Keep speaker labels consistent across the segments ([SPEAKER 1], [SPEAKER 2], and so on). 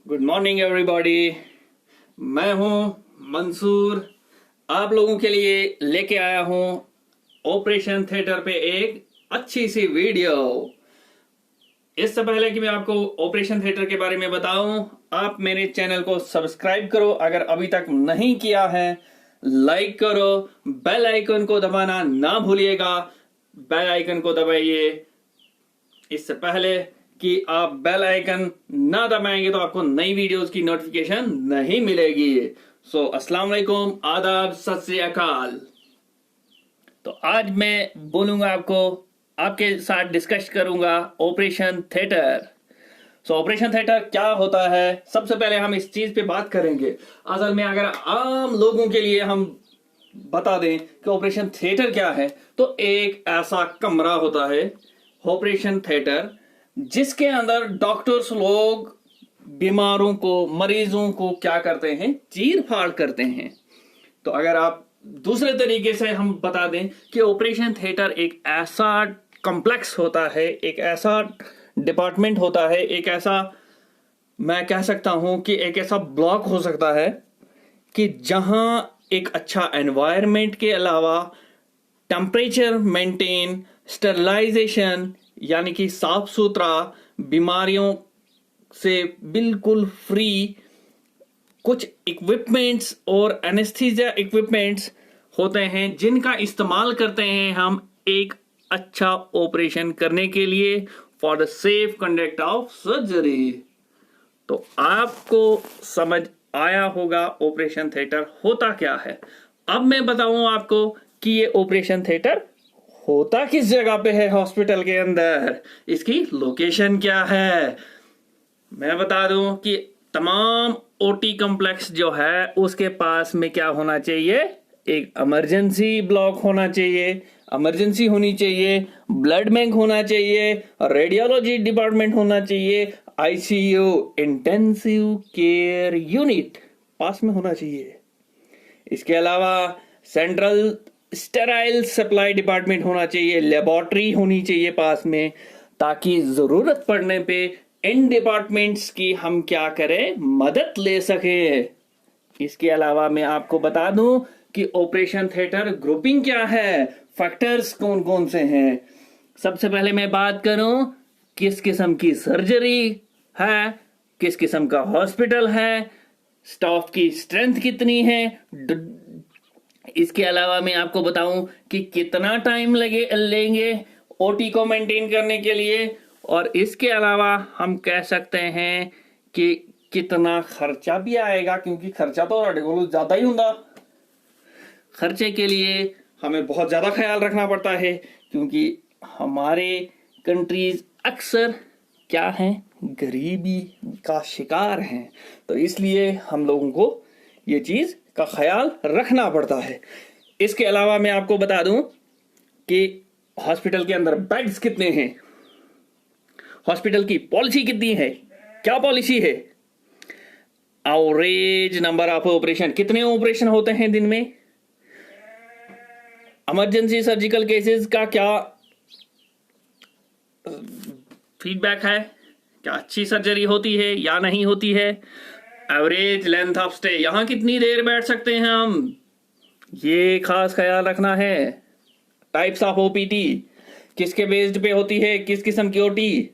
[SPEAKER 1] Good morning everybody. मैं हूं मंसूर। आप लोगों के लिए लेके आया हूं ऑपरेशन थिएटर पे एक अच्छी सी वीडियो। इससे पहले कि मैं आपको ऑपरेशन थिएटर के बारे में बताऊं, आप मेरे चैनल को सब्सक्राइब करो अगर अभी तक नहीं किया है, लाइक करो, बेल आइकन को दबाना ना भूलिएगा। बेल आइकन को दबाइए। इससे पहले कि आप बेल आइकन ना दबाएंगे तो आपको नई वीडियोस की नोटिफिकेशन नहीं मिलेगी। सो अस्सलाम वालेकुम, आदाब, सत श्री अकाल। तो आज मैं बोलूंगा आपके साथ डिस्कस करूंगा ऑपरेशन थिएटर। ऑपरेशन थिएटर क्या होता है, सबसे पहले हम इस चीज पे बात करेंगे। असल में अगर आम लोगों के लिए हम बता दें कि ऑपरेशन थिएटर क्या है, तो एक ऐसा कमरा होता है ऑपरेशन थिएटर, जिसके अंदर डॉक्टर्स लोग बीमारों को, मरीजों को क्या करते हैं, चीर फाड़ करते हैं। तो अगर आप दूसरे तरीके से हम बता दें कि ऑपरेशन थिएटर एक ऐसा कॉम्प्लेक्स होता है, एक ऐसा डिपार्टमेंट होता है, एक ऐसा, मैं कह सकता हूं कि एक ऐसा ब्लॉक हो सकता है कि जहां एक अच्छा एनवायरनमेंट के अलावा टेम्परेचर मेंटेन, स्टरलाइजेशन यानी कि साफ सुथरा, बीमारियों से बिल्कुल फ्री कुछ इक्विपमेंट्स और एनेस्थीसिया इक्विपमेंट्स होते हैं, जिनका इस्तेमाल करते हैं हम एक अच्छा ऑपरेशन करने के लिए, for the safe conduct of surgery. तो आपको समझ आया होगा ऑपरेशन थिएटर होता क्या है। अब मैं बताऊं आपको कि ये ऑपरेशन थिएटर होता किस जगह पे है हॉस्पिटल के अंदर, इसकी लोकेशन क्या है। मैं बता दूं कि तमाम ओटी कॉम्प्लेक्स जो है उसके पास में क्या होना चाहिए, एक इमरजेंसी ब्लॉक होना चाहिए, इमरजेंसी होनी चाहिए, ब्लड बैंक होना चाहिए, रेडियोलॉजी डिपार्टमेंट होना चाहिए, आईसीयू, इंटेंसिव केयर यूनिट पास में होना चाहिए। इसके अलावा सेंट्रल स्टेराइल सप्लाई डिपार्टमेंट होना चाहिए, लेबोरेटरी होनी चाहिए पास में, ताकि जरूरत पड़ने पे इन डिपार्टमेंट्स की हम क्या करें, मदद ले सके। इसके अलावा मैं आपको बता दूं कि ऑपरेशन थिएटर ग्रुपिंग क्या है, फैक्टर्स कौन कौन से हैं। सबसे पहले मैं बात करूं किस किस्म की सर्जरी है, किस किस्म का हॉस्पिटल है, स्टाफ की स्ट्रेंथ कितनी है। इसके अलावा मैं आपको बताऊं कि कितना टाइम लेंगे ओटी को मेंटेन करने के लिए, और इसके अलावा हम कह सकते हैं कि कितना खर्चा भी आएगा, क्योंकि खर्चा तो ज्यादा ही होगा। खर्चे के लिए हमें बहुत ज्यादा ख्याल रखना पड़ता है, क्योंकि हमारे कंट्रीज अक्सर क्या हैं, गरीबी का शिकार हैं। तो इसलिए हम लोगों को ये चीज का ख्याल रखना पड़ता है। इसके अलावा मैं आपको बता दूं कि हॉस्पिटल के अंदर बेड्स कितने हैं, हॉस्पिटल की पॉलिसी कितनी है, क्या पॉलिसी है, एवरेज नंबर ऑफ ऑपरेशन, कितने ऑपरेशन होते हैं दिन में, इमरजेंसी सर्जिकल केसेस का क्या फीडबैक है, क्या अच्छी सर्जरी होती है या नहीं होती है, एवरेज लेंथ ऑफ स्टे, यहां कितनी देर बैठ सकते हैं हम, ये खास ख्याल रखना है। टाइप्स ऑफ ओपीटी किसके बेस्ड पे होती है, किस किस्म की ओटी।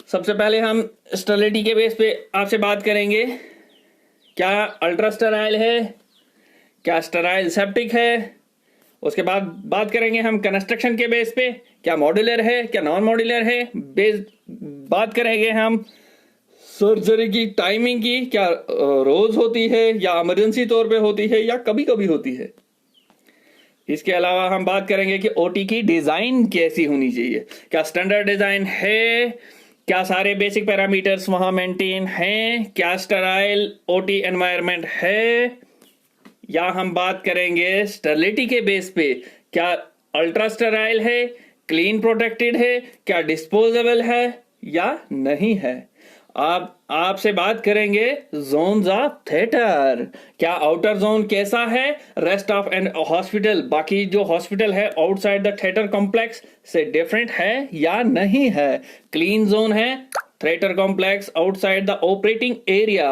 [SPEAKER 1] सबसे पहले हम स्टेरिलिटी के बेस पे आपसे बात करेंगे, क्या अल्ट्रा स्टेराइल है, क्या स्टेराइल सेप्टिक है। उसके बाद बात करेंगे हम कंस्ट्रक्शन के बेस पे, क्या मॉड्यूलर है, क्या नॉन मॉड्यूलर है। बात करेंगे हम सर्जरी की टाइमिंग की, क्या रोज होती है या इमरजेंसी तौर पे होती है या कभी कभी होती है। इसके अलावा हम बात करेंगे कि ओटी की डिजाइन कैसी होनी चाहिए, क्या स्टैंडर्ड डिजाइन है, क्या सारे बेसिक पैरामीटर्स वहां मेंटेन हैं, क्या स्टेराइल ओटी एनवायरनमेंट है। या हम बात करेंगे स्टेरिलिटी के बेस पे, क्या अल्ट्रा स्टेराइल है, क्लीन प्रोटेक्टेड है, क्या डिस्पोजेबल है या नहीं है। आपसे बात करेंगे जोन्स ऑफ थिएटर, क्या आउटर जोन कैसा है, रेस्ट ऑफ एन हॉस्पिटल, बाकी जो हॉस्पिटल है आउटसाइड द थिएटर कॉम्प्लेक्स से डिफरेंट है या नहीं है, क्लीन जोन है theatre complex outside the operating area.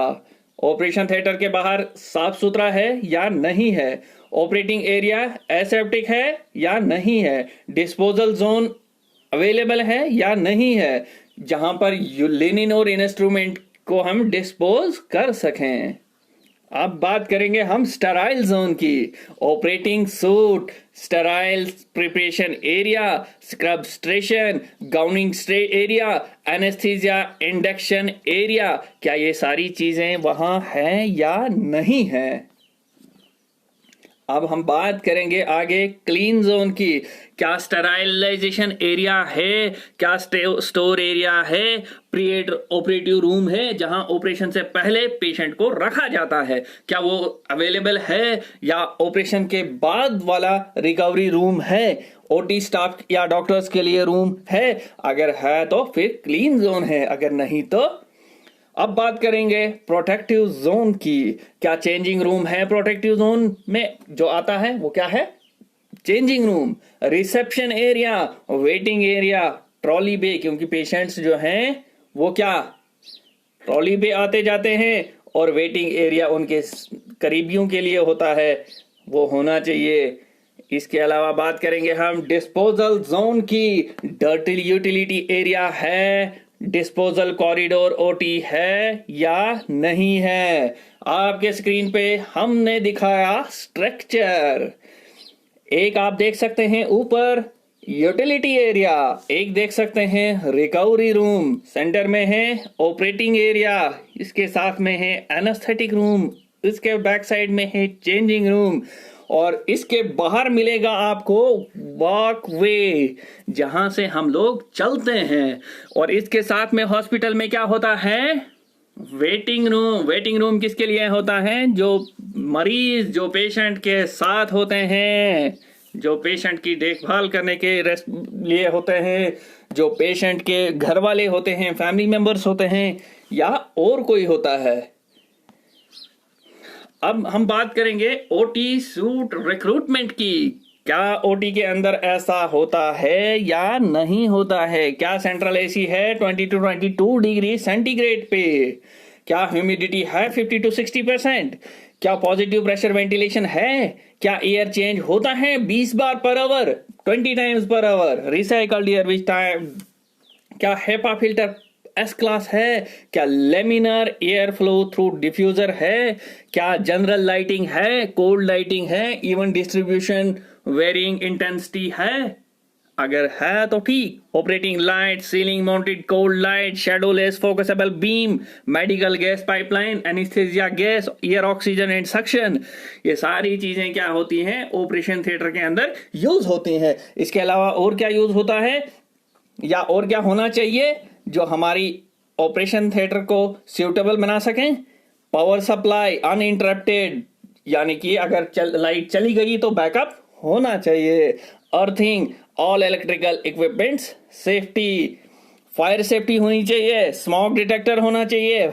[SPEAKER 1] Operation theatre के बाहर साफ सुथरा है या नहीं है। ऑपरेटिंग एरिया एसेप्टिक है या नहीं है। डिस्पोजल जोन अवेलेबल है या नहीं है, जहां पर लिनिन और इंस्ट्रूमेंट को हम डिस्पोज कर सकें। अब बात करेंगे हम स्टराइल जोन की। Operating suit, Sterlite preparation area, scrub station, gowning stay area, anaesthesia induction area, क्या ये सारी चीजें वहां हैं या नहीं है। अब हम बात करेंगे आगे क्लीन जोन की। क्या स्टराइलाइजेशन एरिया है, क्या स्टोर एरिया है, प्री ऑपरेटिव रूम है जहां ऑपरेशन से पहले पेशेंट को रखा जाता है, क्या वो अवेलेबल है, या ऑपरेशन के बाद वाला रिकवरी रूम है, ओटी स्टाफ या डॉक्टर्स के लिए रूम है। अगर है तो फिर क्लीन जोन है, अगर नहीं तो। अब बात करेंगे प्रोटेक्टिव जोन की। क्या चेंजिंग रूम है प्रोटेक्टिव जोन में? जो आता है वो क्या है? Changing room, reception area, waiting area, trolley bay, क्योंकि पेशेंट्स जो हैं वो क्या ट्रॉली बे आते जाते हैं, और वेटिंग एरिया उनके करीबियों के लिए होता है, वो होना चाहिए। इसके अलावा बात करेंगे हम डिस्पोजल जोन की। डर्टी यूटिलिटी एरिया है, डिस्पोजल कॉरिडोर ओटी है या नहीं है। आपके स्क्रीन पे हमने दिखाया स्ट्रक्चर। एक आप देख सकते हैं ऊपर यूटिलिटी एरिया, एक देख सकते हैं रिकवरी रूम, सेंटर में है ऑपरेटिंग एरिया, इसके साथ में है एनेस्थेटिक रूम, इसके बैक साइड में है चेंजिंग रूम, और इसके बाहर मिलेगा आपको वॉकवे, जहां से हम लोग चलते हैं। और इसके साथ में हॉस्पिटल में क्या होता है? Waiting room. वेटिंग रूम किसके लिए होता है? जो मरीज जो पेशेंट के साथ होते हैं, जो पेशेंट की देखभाल करने के लिए होते हैं, जो पेशेंट के घर वाले होते हैं, फैमिली मेंबर्स होते हैं, या और कोई होता है। अब हम बात करेंगे ओटी सूट रिक्रूटमेंट की। क्या ओटी के अंदर ऐसा होता है या नहीं होता है? क्या सेंट्रल एसी है 20 to 22 डिग्री सेंटीग्रेड पे? क्या ह्यूमिडिटी है 50 to 60%? क्या पॉजिटिव प्रेशर वेंटिलेशन है? क्या एयर चेंज होता है 20 बार per hour, 20 times per hour, recycled air which time? क्या हेपा फिल्टर एस क्लास है? क्या laminar air flow through diffuser है? क्या जनरल लाइटिंग है, कोल्ड लाइटिंग है, इवन डिस्ट्रीब्यूशन वेरिंग इंटेंसिटी है? अगर है तो ठीक। Operating light, ceiling mounted cold light, shadowless focusable beam, medical gas pipeline, anaesthesia gas, air oxygen and suction, ये सारी चीजें क्या होती हैं? ऑपरेशन थिएटर के अंदर यूज होती हैं। इसके अलावा और क्या यूज होता है, या और क्या होना चाहिए जो हमारी ऑपरेशन थिएटर को सूटेबल बना सकें? पावर सप्लाई अनइंटरप्टेड, यानी कि अगर लाइट चली गई तो बैकअप होना चाहिए। Earthing, all electrical equipments safety, fire safety होनी चाहिए, स्मोक डिटेक्टर होना चाहिए,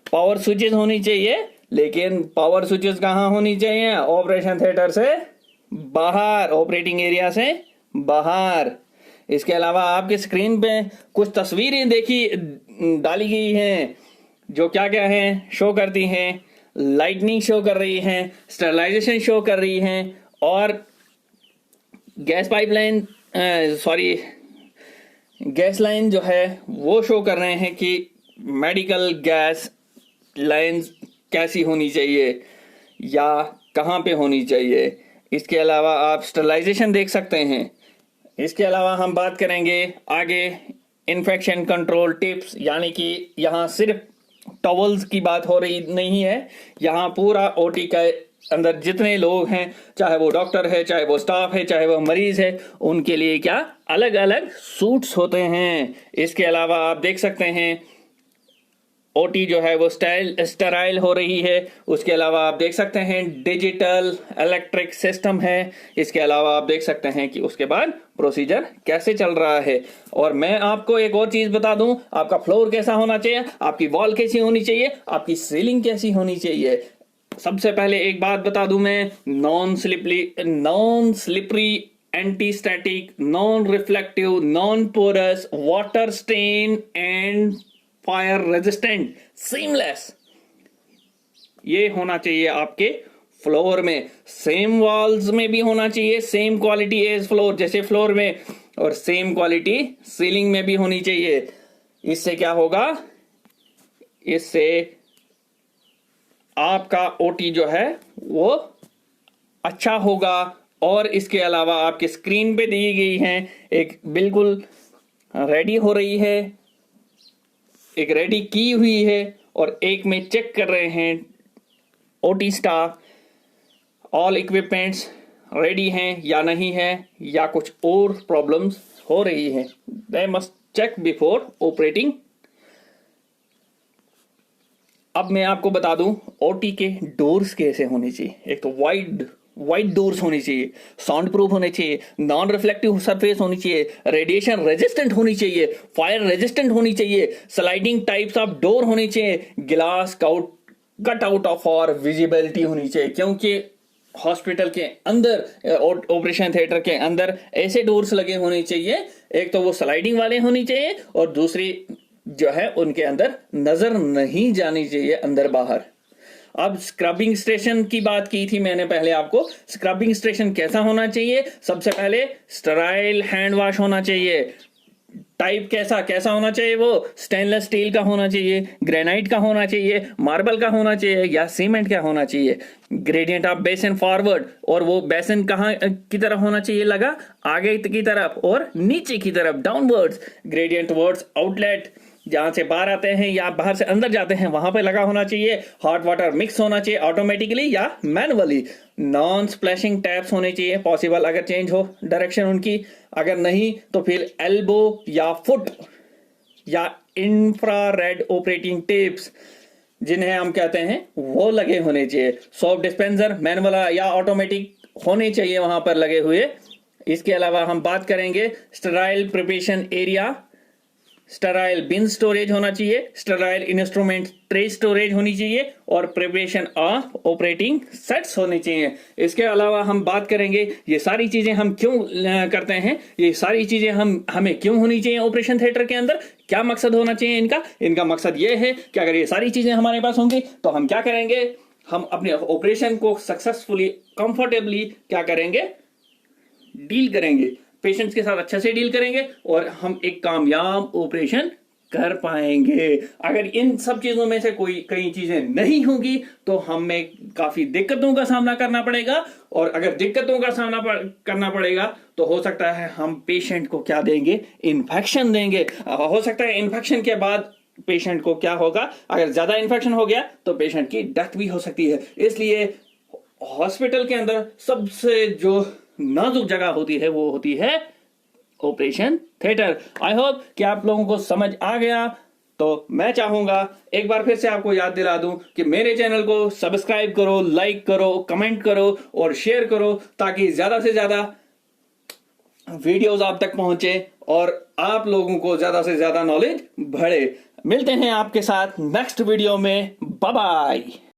[SPEAKER 1] पावर स्विचेस होनी चाहिए। लेकिन पावर स्विचेस कहाँ होनी चाहिए? ऑपरेशन थिएटर से बाहर, ऑपरेटिंग एरिया से बाहर। इसके अलावा आपके स्क्रीन पे कुछ तस्वीरें डाली गई हैं, जो क्या क्या हैं, शो करती हैं। लाइटनिंग शो कर रही हैं, स्टरलाइजेशन शो कर रही हैं, और गैस पाइपलाइन गैस लाइन जो है वो शो कर रहे हैं कि मेडिकल गैस लाइन्स कैसी होनी चाहिए या कहाँ पे होनी चाहिए। इसके अलावा आप स्टरलाइजेशन देख सकते हैं। इसके अलावा हम बात करेंगे आगे इन्फेक्शन कंट्रोल टिप्स, यानी कि यहाँ सिर्फ टॉवल्स की बात हो रही नहीं है, यहाँ पूरा ओटी का अंदर जितने लोग हैं, चाहे वो डॉक्टर है, चाहे वो स्टाफ है, चाहे वो मरीज है, उनके लिए क्या अलग अलग सूट्स होते हैं। इसके अलावा आप देख सकते हैं ओटी जो है वो स्टेराइल हो रही है। उसके अलावा आप देख सकते हैं डिजिटल इलेक्ट्रिक सिस्टम है। इसके अलावा आप देख सकते हैं कि उसके बाद प्रोसीजर कैसे चल रहा है। और मैं आपको एक और चीज बता दूं, आपका फ्लोर कैसा होना चाहिए, आपकी वॉल कैसी होनी चाहिए, आपकी सीलिंग कैसी होनी चाहिए। सबसे पहले एक बात बता दूं मैं, non slippery, anti static, non reflective, non porous, water stain and fire resistant, seamless. ये होना चाहिए आपके फ्लोर में, सेम वॉल्स में भी होना चाहिए, सेम क्वालिटी एज फ्लोर, जैसे फ्लोर में, और सेम क्वालिटी सीलिंग में भी होनी चाहिए। इससे क्या होगा, इससे आपका ओटी जो है वो अच्छा होगा। और इसके अलावा आपके स्क्रीन पे दी गई है एक बिल्कुल रेडी हो रही है, एक रेडी की हुई है, और एक में चेक कर रहे हैं OT staff all equipments ready हैं या नहीं है, या कुछ और प्रॉब्लम्स हो रही है। They must check before operating. अब मैं आपको बता दूं ओटी के डोर्स कैसे होने चाहिए। एक तो वाइड डोर्स होनी चाहिए, साउंड प्रूफ होने चाहिए, नॉन रिफ्लेक्टिव सरफेस होनी चाहिए, रेडिएशन रेजिस्टेंट होनी चाहिए, फायर रेजिस्टेंट होनी चाहिए, स्लाइडिंग टाइप्स ऑफ डोर होनी चाहिए, ग्लास कट आउट ऑफ और विजिबिलिटी होनी चाहिए। क्योंकि हॉस्पिटल के अंदर, ऑपरेशन थिएटर के अंदर ऐसे डोर्स लगे होने चाहिए, एक तो वो स्लाइडिंग वाले होनी चाहिए, और दूसरी जो है उनके अंदर नजर नहीं जानी चाहिए अंदर बाहर। अब स्क्रबिंग स्टेशन की बात की थी मैंने पहले आपको। स्क्रबिंग स्टेशन कैसा होना चाहिए, सबसे पहले स्टेराइल हैंड वॉश होना चाहिए। टाइप कैसा होना चाहिए, वो स्टेनलेस स्टील का होना चाहिए, ग्रेनाइट का होना चाहिए, मार्बल का होना चाहिए, या सीमेंट का होना चाहिए। ग्रेडियंट ऑफ बेसिन फॉरवर्ड, और वो बेसिन कहाँ की तरफ होना चाहिए, लगा आगे की तरफ और नीचे की तरफ डाउनवर्ड्स। ग्रेडियंट वर्ड्स आउटलेट, जहां से बाहर आते हैं या बाहर से अंदर जाते हैं वहां पे लगा होना चाहिए। हॉट वाटर मिक्स होना चाहिए ऑटोमेटिकली या मैनुअली। नॉन स्प्लैशिंग टैप्स होने चाहिए, पॉसिबल अगर चेंज हो डायरेक्शन उनकी, अगर नहीं तो फिर एल्बो या फुट या इंफ्रारेड ऑपरेटिंग टेप्स जिन्हें हम कहते हैं वो लगे होने चाहिए। सोप डिस्पेंसर मैनुअल या ऑटोमेटिक होने चाहिए वहां पर लगे हुए। इसके अलावा हम बात करेंगे स्टेराइल प्रिपरेशन एरिया, स्टेराइल बिन स्टोरेज होना चाहिए, स्टेराइल इंस्ट्रूमेंट ट्रे स्टोरेज होनी चाहिए, और प्रिपरेशन ऑफ ऑपरेटिंग सेट्स होने चाहिए। इसके अलावा हम बात करेंगे ये सारी चीजें हम क्यों करते हैं, ये सारी चीजें हमें क्यों होनी चाहिए ऑपरेशन थिएटर के अंदर, क्या मकसद होना चाहिए इनका मकसद ये है कि अगर ये सारी चीजें हमारे पास होंगी तो हम क्या करेंगे, हम अपने ऑपरेशन को सक्सेसफुली कंफर्टेबली क्या करेंगे, डील करेंगे, पेशेंट्स के साथ अच्छे से डील करेंगे, और हम एक कामयाब ऑपरेशन कर पाएंगे। अगर इन सब चीजों में से कई चीजें नहीं होंगी तो हमें काफी दिक्कतों का सामना करना पड़ेगा, और अगर दिक्कतों का सामना करना पड़ेगा तो हो सकता है हम पेशेंट को क्या देंगे, इन्फेक्शन देंगे। हो सकता है इन्फेक्शन के बाद पेशेंट को क्या होगा, अगर ज्यादा इन्फेक्शन हो गया तो पेशेंट की डेथ भी हो सकती है। इसलिए हॉस्पिटल के अंदर सबसे जो नाजुक जगह होती है वो होती है ऑपरेशन थिएटर। आई होप कि आप लोगों को समझ आ गया। तो मैं चाहूंगा एक बार फिर से आपको याद दिला दूं कि मेरे चैनल को सब्सक्राइब करो, लाइक करो, कमेंट करो और शेयर करो, ताकि ज्यादा से ज्यादा वीडियोस आप तक पहुंचे और आप लोगों को ज्यादा से ज्यादा नॉलेज बढ़े। मिलते हैं आपके साथ नेक्स्ट वीडियो में। Bye bye.